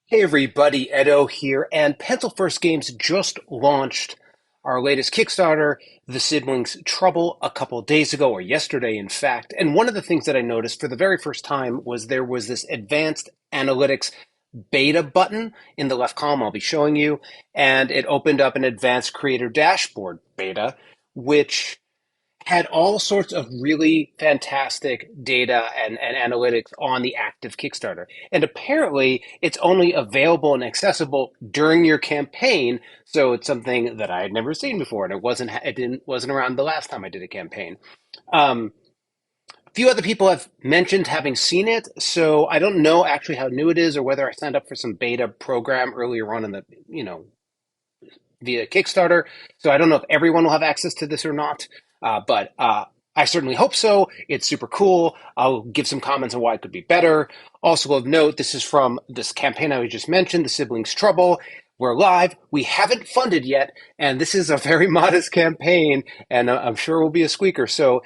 Hey everybody, Edo here, and Pencil First Games just launched our latest Kickstarter, The Siblings Trouble, a couple of days ago, or yesterday, in fact. And one of the things that I noticed for the very first time was there was this advanced analytics beta button in the left column I'll be showing you, and it opened up an Advanced Creator Dashboard beta, which had all sorts of really fantastic data and analytics on the active Kickstarter. And apparently, it's only available and accessible during your campaign. So it's something that I had never seen before, and it wasn't around the last time I did a campaign. A few other people have mentioned having seen it, so I don't know actually how new it is or whether I signed up for some beta program earlier on in the via Kickstarter. So I don't know if everyone will have access to this or not, but I certainly hope so. It's super cool. I'll give some comments on why it could be better. Also of note, this is from this campaign I just mentioned, The Siblings Trouble. We're live. We haven't funded yet, and this is a very modest campaign, and I'm sure will be a squeaker. So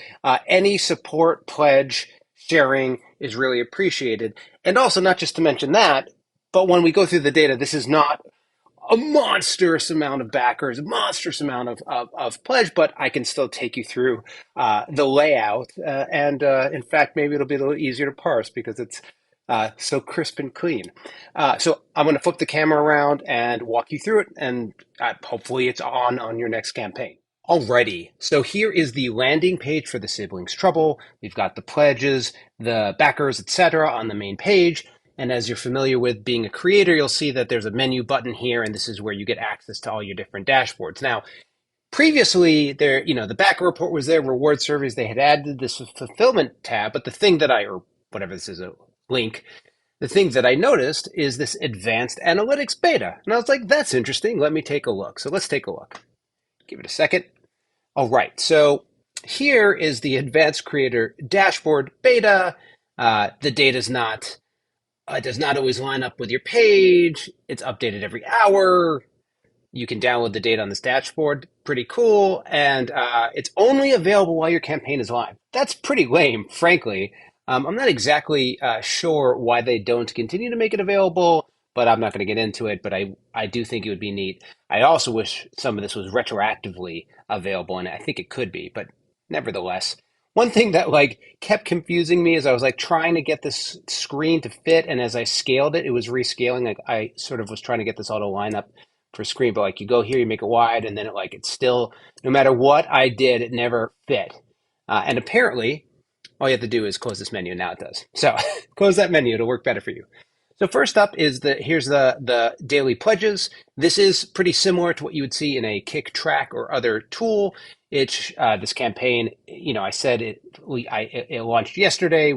any support, pledge, sharing is really appreciated. And also, not just to mention that, but when we go through the data, this is not a monstrous amount of backers, a monstrous amount of pledge, but I can still take you through the layout. And in fact, maybe it'll be a little easier to parse because it's so crisp and clean. So I'm going to flip the camera around and walk you through it, and hopefully it's on your next campaign. Alrighty, so here is the landing page for the Siblings Trouble. We've got the pledges, the backers, etc. on the main page. And as you're familiar with being a creator, you'll see that there's a menu button here, and this is where you get access to all your different dashboards. Now, previously, the backer report was there, reward surveys, they had added this fulfillment tab, but the thing that or whatever this is, a link, the thing that I noticed is this advanced analytics beta. And I was like, that's interesting. Let me take a look. So let's take a look. Give it a second. All right. So here is the Advanced Creator Dashboard beta. The data's not it does not always line up with your page. It's updated every hour. You can download the data on this dashboard. Pretty cool. And it's only available while your campaign is live. That's pretty lame, frankly. I'm not exactly sure why they don't continue to make it available, but I'm not going to get into it. But I do think it would be neat. I also wish some of this was retroactively available, and I think it could be, but nevertheless. One thing that kept confusing me is I was trying to get this screen to fit, and as I scaled it, it was rescaling. Like I sort of was trying to get this all to line up for screen, but you go here, you make it wide, and then it's still, no matter what I did, it never fit. And apparently, all you have to do is close this menu, and now it does. So close that menu; it'll work better for you. So first up is here's the daily pledges. This is pretty similar to what you would see in a Kick Track or other tool. It's this campaign. I said it launched yesterday.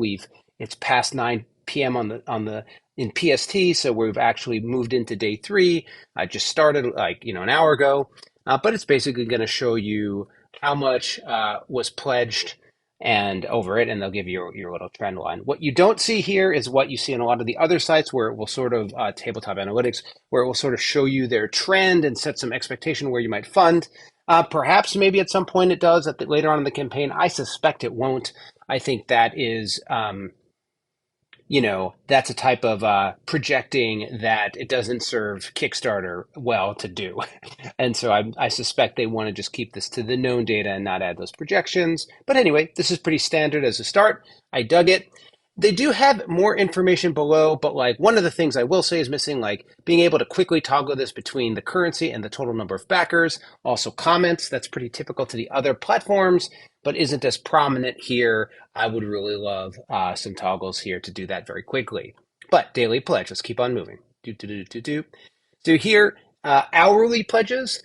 It's past 9 p.m. on the in PST, so we've actually moved into day 3. I just started an hour ago, but it's basically going to show you how much was pledged and over it, and they'll give you your little trend line. What you don't see here is what you see on a lot of the other sites where it will sort of tabletop analytics, where it will sort of show you their trend and set some expectation where you might fund. Perhaps maybe at some point it does later on in the campaign. I suspect it won't. I think that is that's a type of projecting that it doesn't serve Kickstarter well to do. And so I suspect they want to just keep this to the known data and not add those projections. But anyway, this is pretty standard as a start. I dug it. They do have more information below, but one of the things I will say is missing, being able to quickly toggle this between the currency and the total number of backers. Also comments, that's pretty typical to the other platforms, but isn't as prominent here. I would really love some toggles here to do that very quickly. But daily pledge, let's keep on moving. So here, hourly pledges.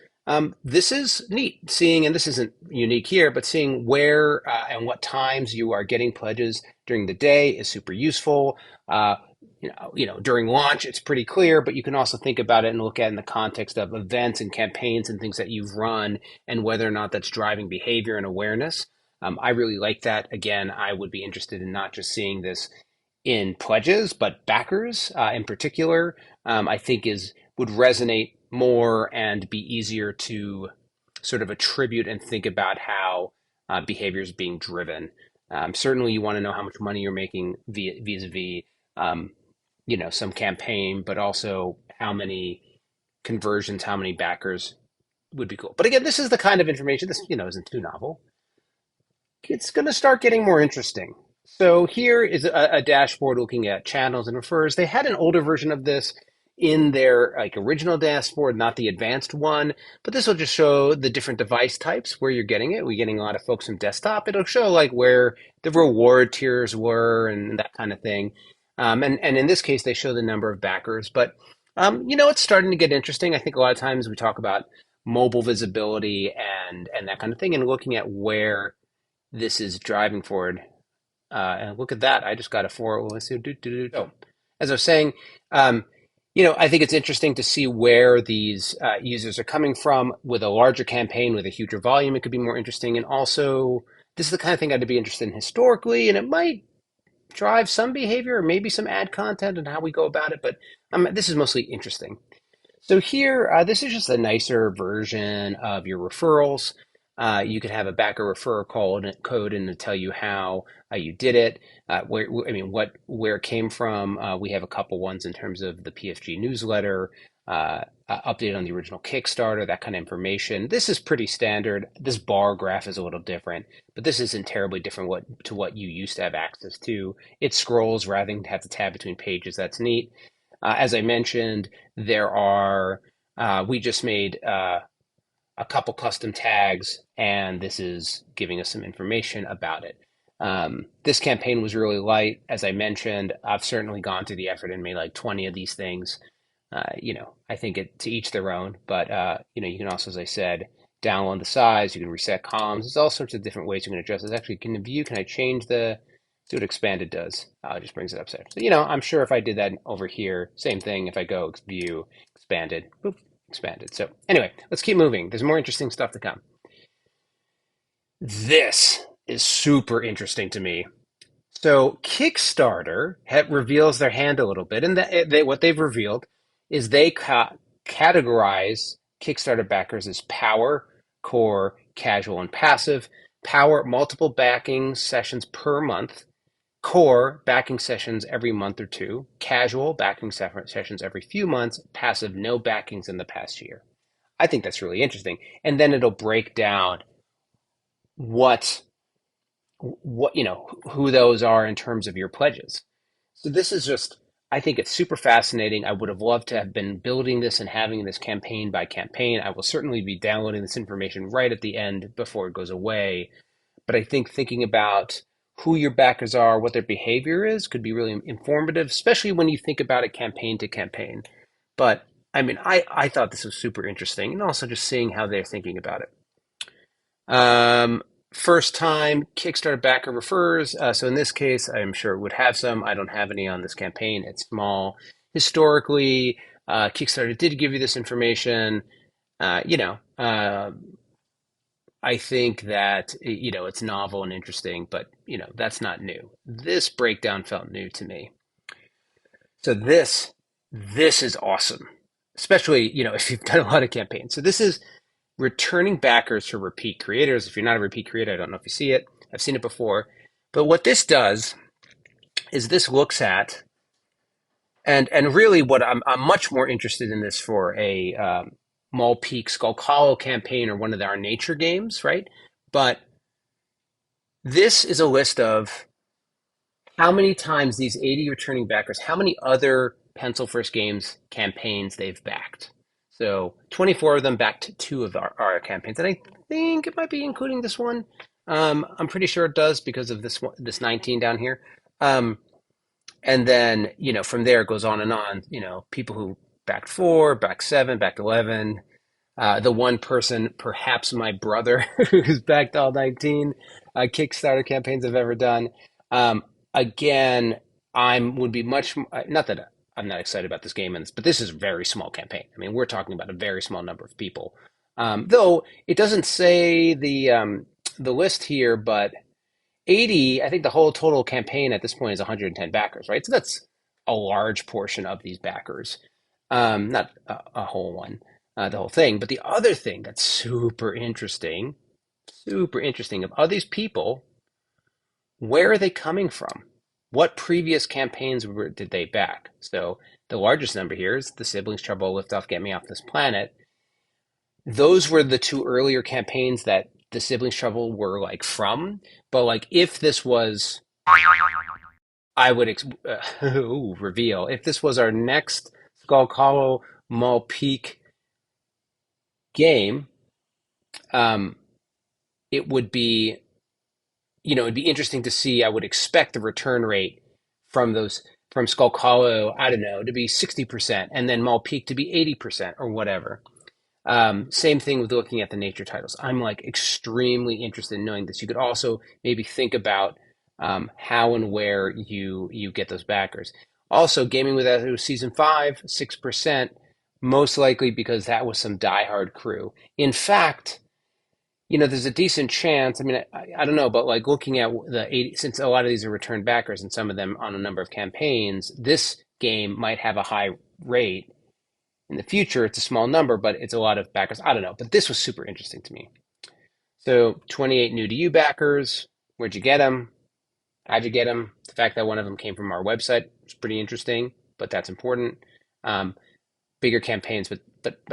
This is neat seeing, and this isn't unique here, but seeing where and what times you are getting pledges during the day is super useful. During launch, it's pretty clear, but you can also think about it and look at it in the context of events and campaigns and things that you've run and whether or not that's driving behavior and awareness. I really like that. Again, I would be interested in not just seeing this in pledges, but backers in particular, I think would resonate more and be easier to sort of attribute and think about how behavior is being driven. Certainly, you want to know how much money you're making vis-a-vis some campaign, but also how many conversions, how many backers would be cool. But again, this is the kind of information, this, isn't too novel. It's going to start getting more interesting. So here is a dashboard looking at channels and refers. They had an older version of this in their original dashboard, not the advanced one, but this will just show the different device types where you're getting it. We're getting a lot of folks from desktop. It'll show where the reward tiers were and that kind of thing. And in this case, they show the number of backers. But it's starting to get interesting. I think a lot of times we talk about mobile visibility and that kind of thing, and looking at where this is driving forward. And look at that. I just got a four. Well, let's see. Oh, as I was saying, I think it's interesting to see where these users are coming from. With a larger campaign, with a huger volume, it could be more interesting. And also, this is the kind of thing I'd be interested in historically, and it might drive some behavior or maybe some ad content and how we go about it. But this is mostly interesting. So here, this is just a nicer version of your referrals. You could have a backer referral code and to tell you how you did it, where it came from. We have a couple ones in terms of the PFG newsletter, update on the original Kickstarter, that kind of information. This is pretty standard. This bar graph is a little different, but this isn't terribly different to what you used to have access to. It scrolls rather than have to tab between pages. That's neat. As I mentioned, we just made a couple custom tags, and this is giving us some information about it. This campaign was really light. As I mentioned, I've certainly gone through the effort and made 20 of these things. I think to each their own, but you can also, as I said, download the size, you can reset columns. There's all sorts of different ways you can adjust this. Actually, can I change see what expanded does? It just brings it up. So, I'm sure if I did that over here, same thing. If I go view, expanded, boop, expanded. So anyway, let's keep moving. There's more interesting stuff to come. This is super interesting to me. So Kickstarter reveals their hand a little bit, and what they've revealed is they categorize Kickstarter backers as power, core, casual, and passive. Power, multiple backing sessions per month. Core, backing sessions every month or two. Casual, backing sessions every few months. Passive, no backings in the past year. I think that's really interesting. And then it'll break down what who those are in terms of your pledges. So this is just, I think it's super fascinating. I would have loved to have been building this and having this campaign by campaign. I will certainly be downloading this information right at the end before it goes away. But I think thinking about who your backers are, what their behavior is, could be really informative, especially when you think about it campaign to campaign. But I thought this was super interesting, and also just seeing how they're thinking about it. First time Kickstarter backer refers. So in this case, I'm sure it would have some. I don't have any on this campaign. It's small. Historically, Kickstarter did give you this information. I think that, it's novel and interesting, but, that's not new. This breakdown felt new to me. So this is awesome, especially, if you've done a lot of campaigns. So this is returning backers for repeat creators. If you're not a repeat creator, I don't know if you see it. I've seen it before. But what this does is this looks at, and really what I'm much more interested in this for a Mall Peak Skull Hollow campaign or one of our nature games, right? But this is a list of how many times these 80 returning backers, how many other Pencil First Games campaigns they've backed. So 24 of them backed two of our campaigns. And I think it might be including this one. I'm pretty sure it does because of this 19 down here. And then, from there it goes on and on, people who backed 4, backed 7, backed 11. The one person, perhaps my brother, who's backed all 19 Kickstarter campaigns I've ever done. Again, would be much, not that I'm not excited about this game, but this is a very small campaign. We're talking about a very small number of people. Though it doesn't say the list here, but 80, I think the whole total campaign at this point is 110 backers, right? So that's a large portion of these backers, not a whole one, the whole thing. But the other thing that's super interesting of all these people, where are they coming from? what previous campaigns did they back? So the largest number here is the Siblings Trouble, Lift Off, Get Me Off This Planet. Those were the two earlier campaigns that the Siblings Trouble were like from. But like if this was, I would reveal, if this was our next Skull Hollow Mall Peak game, um, it would be, it'd be interesting to see. I would expect the return rate from those from Skull Hollow, I don't know, to be 60%, and then Mall Peak to be 80% or whatever. Same thing with looking at the nature titles. I'm like extremely interested in knowing this. You could also maybe think about how and where you get those backers. Also, Gaming with Edo Season 5, 6%, most likely because that was some diehard crew. In fact, there's a decent chance. I mean, I don't know, but like looking at the 80, since a lot of these are returned backers and some of them on a number of campaigns, this game might have a high rate. In the future, it's a small number, but it's a lot of backers. I don't know, but this was super interesting to me. So 28 new to you backers. Where'd you get them? How'd you get them? The fact that one of them came from our website is pretty interesting, but that's important. Bigger campaigns, but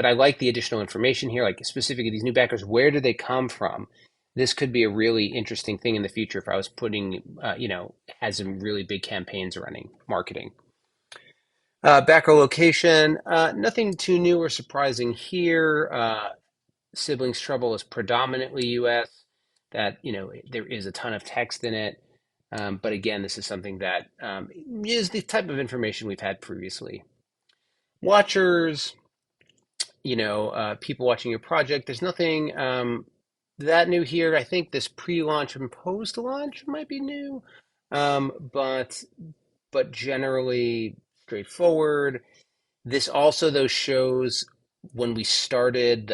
I like the additional information here, like specifically these new backers. Where do they come from? This could be a really interesting thing in the future if I was putting, has some really big campaigns running, marketing. Backer location, nothing too new or surprising here. Siblings Trouble is predominantly US. That, there is a ton of text in it. But again, this is something that is the type of information we've had previously. Watchers, people watching your project. There's nothing that new here. I think this pre-launch and post-launch might be new, but generally straightforward. This also, though, shows when we started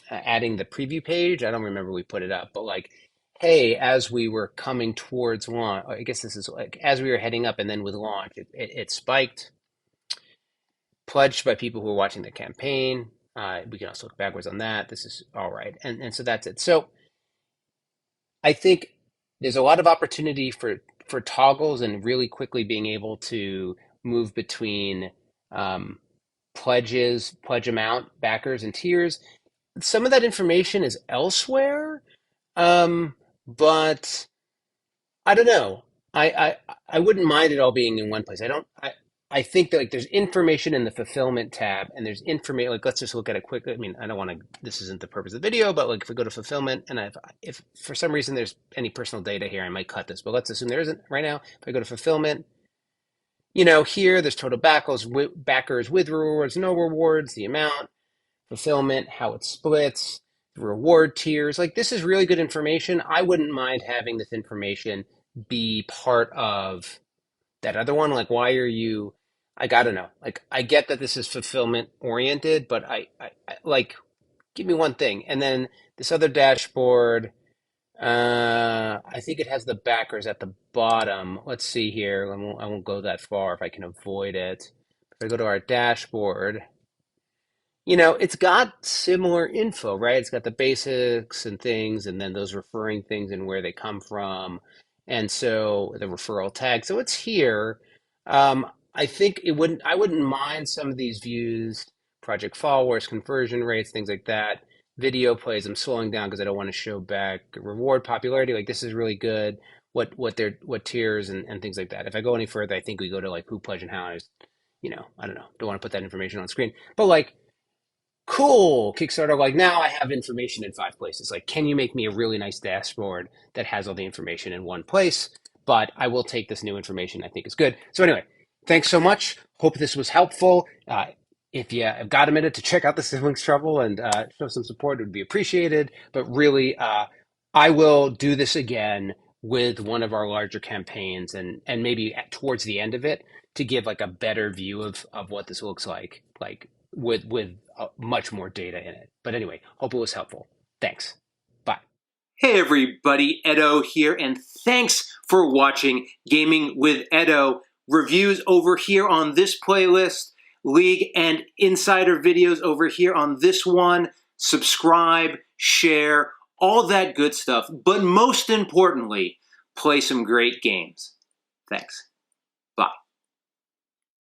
adding the preview page. I don't remember we put it up, but like, hey, as we were coming towards launch, I guess this is like as we were heading up, and then with launch, it spiked. Pledged by people who are watching the campaign. We can also look backwards on that. This is all right, and so that's it. So I think there's a lot of opportunity for toggles and really quickly being able to move between pledges, pledge amount, backers, and tiers. Some of that information is elsewhere, but I don't know. I wouldn't mind it all being in one place. I think that like there's information in the fulfillment tab, and there's information like let's just look at it quickly. I mean, I don't want to. This isn't the purpose of the video, but like if we go to fulfillment, and if for some reason there's any personal data here, I might cut this. But let's assume there isn't right now. If I go to fulfillment, here there's total backers with rewards, no rewards, the amount, fulfillment, how it splits, the reward tiers. Like this is really good information. I wouldn't mind having this information be part of that other one. Like, why are you? I gotta know. Like, I get that this is fulfillment oriented, but I like, give me one thing. And then this other dashboard, I think it has the backers at the bottom. Let's see here. I won't go that far if I can avoid it. If I go to our dashboard, it's got similar info, right? It's got the basics and things, and then those referring things and where they come from. And so the referral tag. So it's here. I think I wouldn't mind some of these views, project followers, conversion rates, things like that. Video plays, I'm slowing down because I don't want to show back reward popularity. Like this is really good. What tiers and things like that. If I go any further, I think we go to like who pledged and how. I don't know. Don't want to put that information on screen. But like, cool, Kickstarter, like now I have information in 5 places. Like, can you make me a really nice dashboard that has all the information in one place? But I will take this new information. I think it's good. So anyway, thanks so much. Hope this was helpful. If you have got a minute to check out the Siblings Trouble and show some support, it would be appreciated. But really, I will do this again with one of our larger campaigns and maybe towards the end of it to give like a better view of what this looks like with much more data in it. But anyway, hope it was helpful. Thanks. Bye. Hey everybody, Edo here, and thanks for watching Gaming with Edo. Reviews over here on this playlist, League and Insider videos over here on this one. Subscribe, share, all that good stuff. But most importantly, play some great games. Thanks. Bye.